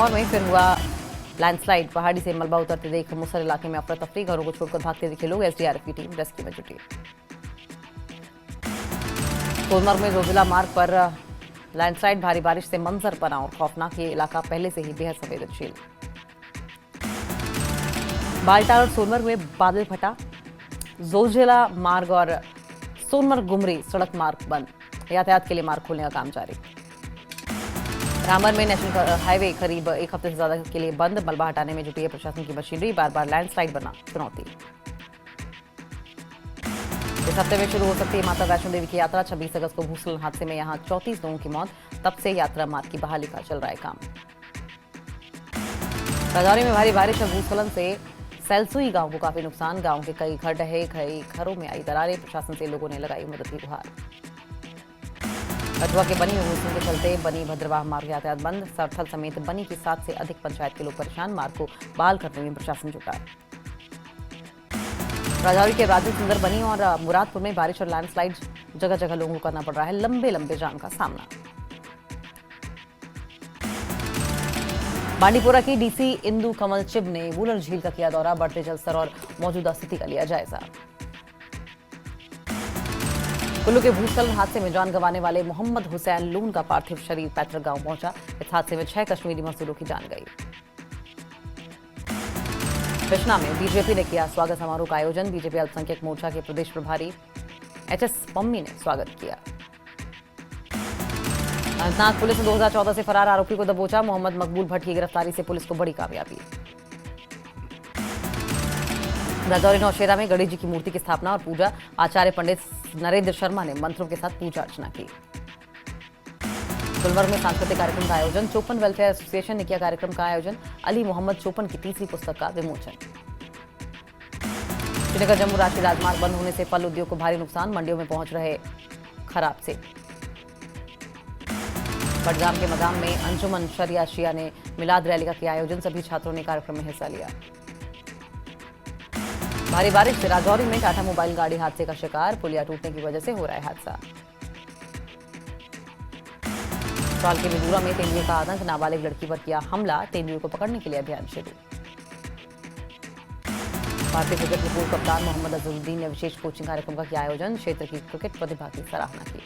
सिरमौर में फिर हुआ लैंडस्लाइड। पहाड़ी से मलबा उतरते देख मुसहर इलाके में अफरा तफरी, घरों को छोड़कर भागते दिखे लोग। एसडीआरएफ की टीम रेस्क्यू में जुटी। सोनमर्ग में जोजिला मार्ग पर लैंडस्लाइड, भारी बारिश से मंजर बना और खौफनाक। ये इलाका पहले से ही बेहद संवेदनशील। बालटाल और सोनमर्ग में बादल फटा। जोजिला मार्ग और सोनमर्ग गुमरी सड़क मार्ग बंद, यातायात के लिए मार्ग खोलने का काम जारी। रामबन में नेशनल हाईवे करीब एक हफ्ते से ज्यादा के लिए बंद, मलबा हटाने में जुटी है प्रशासन की मशीनरी। बार बार लैंडस्लाइड बना चुनौती। इस हफ्ते में शुरू हो सकती है माता वैष्णो देवी की यात्रा। 26 अगस्त को भूस्खलन हादसे में यहां 34 लोगों की मौत। तब से यात्रा मार्ग की बहाली का चल रहा है काम। राजौरी में भारी बारिश और भूस्खलन से सेलसुई गांव को काफी नुकसान। गांव के कई घर ढहे, कई घरों में आई दरारें। प्रशासन से लोगों ने लगाई मदद की गुहार। कठुआ के बनी में भूस्खलन के चलते बनी भद्रवाह मार्ग यातायात बंद। सरथल समेत बनी की 7 से अधिक पंचायत के लोग परेशान। मार्ग को बहाल करने में प्रशासन जुटा। राजौरी के राजू सुंदर बनी और मुरादपुर में बारिश और लैंडस्लाइड, जगह जगह लोगों को करना पड़ रहा है लंबे लंबे जाम का सामना। बांडीपोरा की डीसी इंदु कमल चिब ने वूलर झील का किया दौरा। बढ़ते जलस्तर और मौजूदा स्थिति का लिया जायजा। कुल्लू के भूस्खलन हादसे में जान गंवाने वाले मोहम्मद हुसैन लून का पार्थिव शरीर पैतृक गांव पहुंचा। इस हादसे में 6 कश्मीरी मजदूरों की जान गई। कृष्णा में बीजेपी ने किया स्वागत समारोह का आयोजन। बीजेपी अल्पसंख्यक मोर्चा के प्रदेश प्रभारी एचएस पम्मी ने स्वागत किया। अनंतनाग पुलिस ने 2014 से फरार आरोपी को दबोचा। मोहम्मद मकबूल भट्ट की गिरफ्तारी से पुलिस को बड़ी कामयाबी। राजौरी नौशेरा में गणेश जी की मूर्ति की स्थापना और पूजा। आचार्य पंडित नरेंद्र शर्मा ने मंत्रों के साथ पूजा अर्चना की। गुलमर्ग में सांस्कृतिक कार्यक्रम का आयोजन। चोपन वेलफेयर एसोसिएशन ने किया कार्यक्रम का आयोजन। अली मोहम्मद चोपन की तीसरी पुस्तक का विमोचन। श्रीनगर जम्मू राष्ट्रीय राजमार्ग बंद होने से फल उद्योग को भारी नुकसान। मंडियों में पहुंच रहे खराब सेब। बडगाम के मदाम में अंजुमन शरिया शिया ने मिलाद रैली का किया आयोजन। सभी छात्रों ने कार्यक्रम में हिस्सा लिया। भारी बारिश से राजौरी में टाटा मोबाइल गाड़ी हादसे का शिकार। पुलिया टूटने की वजह से हो रहा है हादसा। साल के मिदूरा में तेंदुए का आतंक, नाबालिग लड़की पर किया हमला। तेंदुए को पकड़ने के लिए अभियान शुरू। भारतीय क्रिकेट के पूर्व कप्तान मोहम्मद अजहरुद्दीन ने विशेष कोचिंग कार्यक्रम का किया आयोजन। क्षेत्र की क्रिकेट प्रतिभा की सराहना की।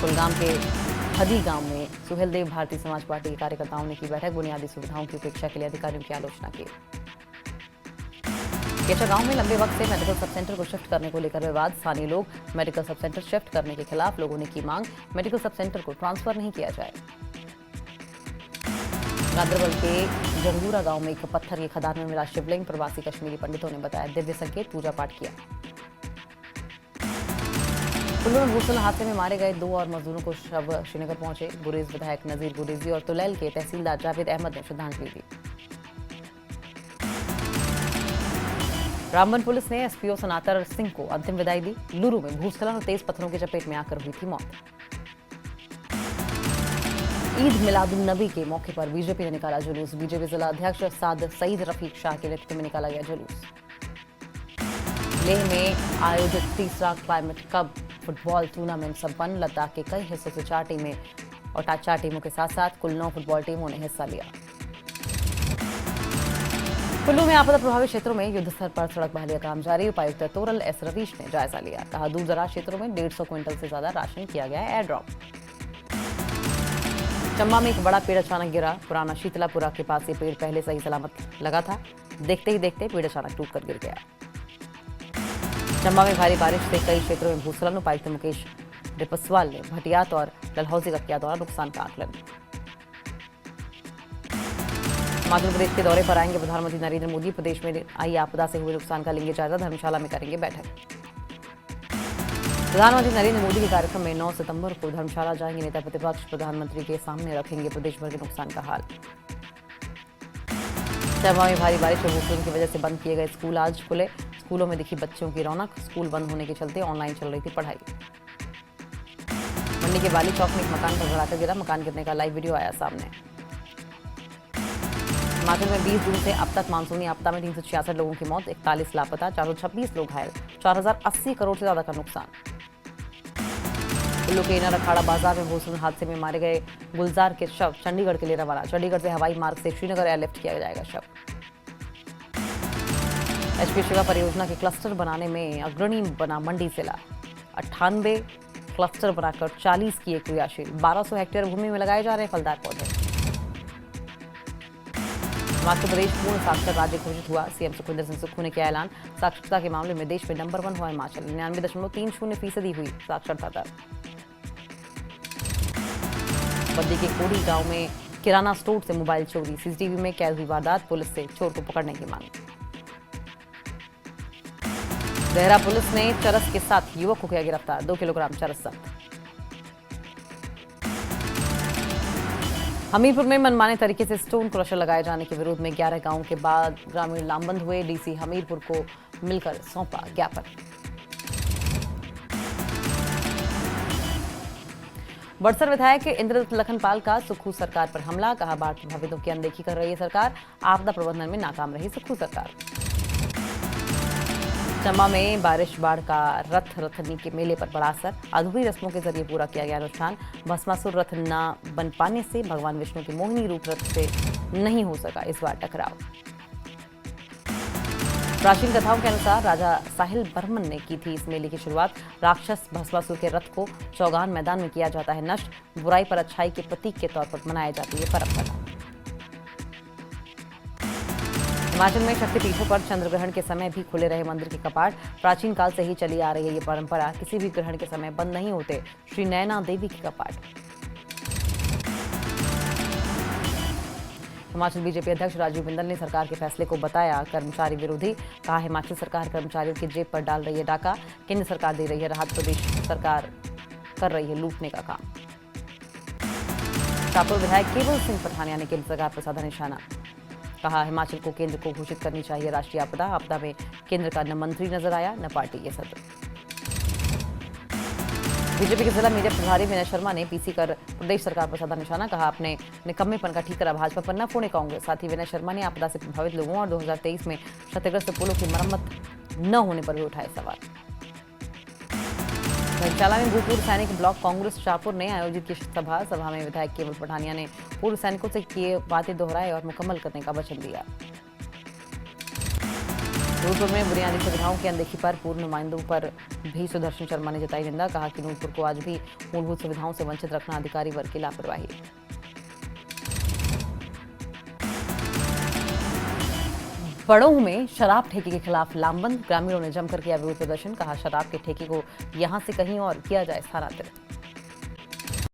कुलगाम के हदी गांव में सुहेलदेव भारतीय समाज पार्टी के कार्यकर्ताओं ने की बैठक। बुनियादी सुविधाओं की उपेक्षा के लिए अधिकारियों की आलोचना की। केचा गांव में लंबे वक्त से मेडिकल सब सेंटर को शिफ्ट करने को लेकर विवाद। स्थानीय लोग मेडिकल सब सेंटर शिफ्ट करने के खिलाफ। लोगों ने की मांग, मेडिकल सब सेंटर को ट्रांसफर नहीं किया जाए। गांदरबल के जंगूरा गांव में एक पत्थर की खदान में मिला शिवलिंग। प्रवासी कश्मीरी पंडितों ने बताया दिव्य संकेत, पूजा पाठ किया। कुल्लू में भूस्खलन हादसे में मारे गए 2 और मजदूरों को शव श्रीनगर पहुंचे। गुरेज विधायक नजीर गुरेजी और तुलैल के तहसीलदार जावेद अहमद ने श्रद्धांजलि दी। रामबन पुलिस ने एसपीओ सनातर सिंह को अंतिम विदाई दी। लुरु में भूस्खलन और तेज पत्थरों की चपेट में आकर हुई थी मौत। ईद मिलादुन्नबी के मौके पर बीजेपी ने निकाला जुलूस। बीजेपी जिला अध्यक्ष साद सईद रफीक शाह के नेतृत्व में निकाला गया जुलूस। लेह में आयोजित तीसरा क्लाइमेट कप फुटबॉल टूर्नामेंट संपन्न। लद्दाख के कई हिस्सों से 4 टीमें और 4 टीमों के साथ साथ कुल 9 फुटबॉल टीमों ने हिस्सा लिया। कुल्लू में आपदा प्रभावित क्षेत्रों में युद्ध स्तर पर सड़क बहाली का काम जारी। उपायुक्त तोरल एस रवीश ने जायजा लिया। कहा दूर दराज क्षेत्रों में 150 क्विंटल से ज्यादा राशन किया गया है एयर ड्रॉप। चंबा में एक बड़ा पेड़ अचानक गिरा। पुराना शीतलापुरा के पास ये पेड़ पहले सही सलामत लगा था। देखते ही देखते पेड़ अचानक टूटकर गिर गया। चंबा में भारी बारिश से कई क्षेत्रों में भूस्खलन। उपायुक्त मुकेश डिपसवाल ने भटियात और डलहौजी का किया दौरा। नुकसान का आकलन। हिमाचल प्रदेश के दौरे पर आएंगे प्रधानमंत्री नरेंद्र मोदी। प्रदेश में आई आपदा से हुए नुकसान का लेंगे जायजा। धर्मशाला में करेंगे बैठक। प्रधानमंत्री नरेंद्र मोदी के कार्यक्रम में 9 सितंबर को धर्मशाला जाएंगे नेता प्रतिपक्ष। प्रधानमंत्री के सामने रखेंगे प्रदेश भर के नुकसान का हाल। चंबा में भारी बारिश और भूस्खलन की वजह से बंद किए गए स्कूल आज खुले। स्कूलों में दिखी बच्चों की रौनक। स्कूल बंद होने के चलते ऑनलाइन चल रही थी पढ़ाई। मंडी के बाली चौक में एक मकान पर धड़ाका गिरा। मकान गिरने का लाइव वीडियो आया सामने। हिमाचल में 20 जून से अब तक मानसूनी आपदा में 366 लोगों की मौत, 41 लापता, 426 लोग घायल, 4080 करोड़ से ज्यादा का नुकसान। कुल्लू के इनर अखाड़ा बाजार में भूस्खलन हादसे में मारे गए गुलजार के शव चंडीगढ़ के लिए रवाना। चंडीगढ़ से हवाई मार्ग से श्रीनगर एयरलिफ्ट किया जाएगा शव। एचपी शिवा परियोजना के क्लस्टर बनाने में अग्रणी बना मंडी जिला। 98 क्लस्टर बनाकर 40 किए क्रियाशील। 1200 हेक्टेयर भूमि में लगाए जा रहे फलदार पौधे। हिमाचल प्रदेश पूर्ण साक्षर राज्य घोषित हुआ। सीएम सुखविंदर सिंह सुक्खू ने किया ऐलान। साक्षरता के मामले में देश में नंबर 1 हुआ हिमाचल। 99.30% हुई साक्षरता दर। बद्दी के कोड़ी गांव में किराना स्टोर से मोबाइल चोरी। सीसीटीवी में कैद हुई वारदात। पुलिस से चोर को पकड़ने की मांग। देहरा पुलिस ने चरस के साथ युवक को किया गिरफ्तार। 2 किलोग्राम चरस जब्त। हमीरपुर में मनमाने तरीके से स्टोन क्रशर लगाए जाने के विरोध में 11 गांवों के बाद ग्रामीण लामबंद हुए। डीसी हमीरपुर को मिलकर सौंपा ज्ञापन। बड़सर विधायक इंद्रदत्त लखनपाल का सुक्खू सरकार पर हमला। कहा बाढ़ प्रभावितों की अनदेखी कर रही है सरकार। आपदा प्रबंधन में नाकाम रही सुक्खू सरकार। चंबा में बारिश बाढ़ का रथ रथनी के मेले पर बड़ा असर। अधूरी रस्मों के जरिए पूरा किया गया अनुष्ठान। भस्मासुर रथ न बन पाने से भगवान विष्णु के मोहिनी रूप रथ से नहीं हो सका इस बार टकराव। प्राचीन कथाओं के अनुसार राजा साहिल बर्मन ने की थी इस मेले की शुरुआत। राक्षस भस्मासुर के रथ को चौगान मैदान में किया जाता है नष्ट। बुराई पर अच्छाई के प्रतीक के तौर पर मनाई जाती है परंपरा। हिमाचल में शक्तिपीठों पर चंद्र ग्रहण के समय भी खुले रहे मंदिर के कपाट। प्राचीन काल से ही चली आ रही है ये परंपरा। किसी भी ग्रहण के समय बंद नहीं होते श्री नयना देवी के कपाट। हिमाचल बीजेपी अध्यक्ष राजीव बिंदल ने सरकार के फैसले को बताया कर्मचारी विरोधी। कहा हिमाचल सरकार कर्मचारियों की जेब पर डाल रही है डाका। केंद्र सरकार दे रही है राहत, प्रदेश सरकार कर रही है लूटने का काम। शाहपुर विधायक केवल सिंह पठानिया ने केंद्र सरकार पर साधा निशाना। कहा हिमाचल को केंद्र को घोषित करनी चाहिए राष्ट्रीय आपदा। आपदा में केंद्र का न मंत्री नजर आया न पार्टी के सदस्य। बीजेपी के जिला मीडिया प्रभारी विनय शर्मा ने पीसी कर प्रदेश सरकार पर साधा निशाना। कहा अपने निकम्मेपन का ठीकरा भाजपा पर न फोड़े कांग्रेस। साथ ही विनय शर्मा ने आपदा से प्रभावित लोगों और 2023 में क्षतिग्रस्त पुलों की मरम्मत न होने पर भी उठाए सवाल। धर्मशाला में भूतपूर्व सैनिक ब्लॉक कांग्रेस शाहपुर ने आयोजित की सभा में विधायक केवल पठानिया ने पूर्व सैनिकों से किए बातें दोहराए और मुकम्मल करने का वचन दिया। नूरपुर में बुनियादी सुविधाओं की अनदेखी पर पूर्व नुमाइंदों पर भी सुदर्शन शर्मा ने जताई निंदा। कहा कि नूरपुर को आज भी मूलभूत सुविधाओं से वंचित रखना अधिकारी वर्ग की लापरवाही। बड़ोह में शराब ठेके के खिलाफ लामबंद। ग्रामीणों ने जमकर किया विरोध प्रदर्शन। कहा शराब के ठेके को यहां से कहीं और किया जाए स्थानांतरित।